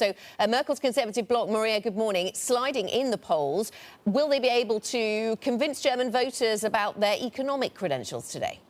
So Merkel's Conservative bloc, Maria, good morning. It's sliding in the polls. Will they be able to convince German voters about their economic credentials today?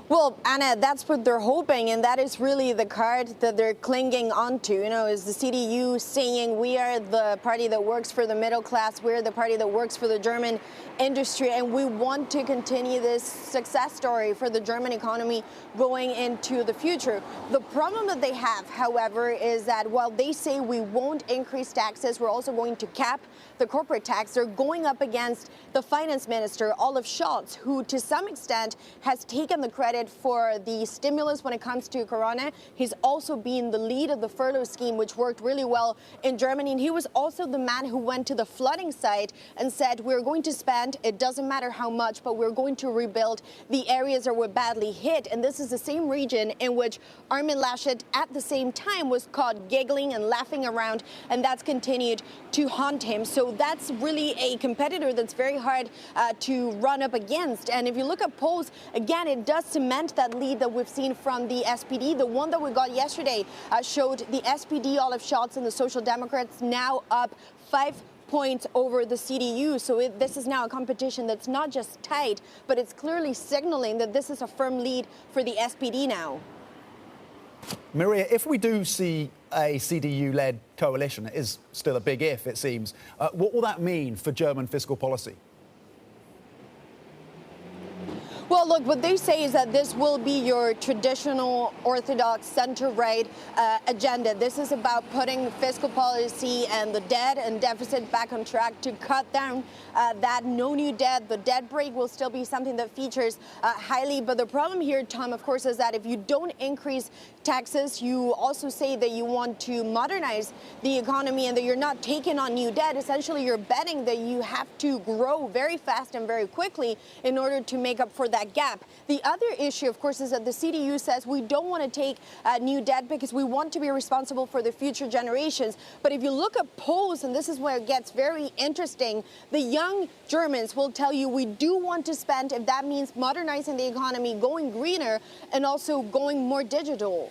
Well, Anna, that's what they're hoping, and that is really the card that they're clinging onto. You know, is the CDU saying we are the party that works for the middle class, we're the party that works for the German industry, and we want to continue this success story for the German economy going into the future. The problem that they have, however, is that while they say we won't increase taxes, we're also going to cap the corporate tax, they're going up against the finance minister, Olaf Scholz, who to some extent has taken the credit for the stimulus when it comes to Corona. He's also been the lead of the furlough scheme, which worked really well in Germany. And he was also the man who went to the flooding site and said, we're going to spend, it doesn't matter how much, but we're going to rebuild the areas that were badly hit. And this is the same region in which Armin Laschet at the same time was caught giggling and laughing around, and that's continued to haunt him. So that's really a competitor that's very hard to run up against. And if you look at polls, again, it does cement that lead that we've seen from the SPD. The one that we got yesterday showed the SPD, Olaf Scholz, and the Social Democrats now up 5 points over the CDU. So this is now a competition that's not just tight, but it's clearly signaling that this is a firm lead for the SPD now. Maria, if we do see a CDU-led coalition, it is still a big if, it seems, what will that mean for German fiscal policy? Well, look, what they say is that this will be your traditional orthodox center-right agenda. This is about putting fiscal policy and the debt and deficit back on track to cut down that no new debt. The debt brake will still be something that features highly. But the problem here, Tom, of course, is that if you don't increase taxes, you also say that you want to modernize the economy and that you're not taking on new debt. Essentially, you're betting that you have to grow very fast and very quickly in order to make up for that gap. The other issue, of course, is that the CDU says we don't want to take new debt because we want to be responsible for the future generations. But if you look at polls, and this is where it gets very interesting, the young Germans will tell you we do want to spend if that means modernizing the economy, going greener, and also going more digital.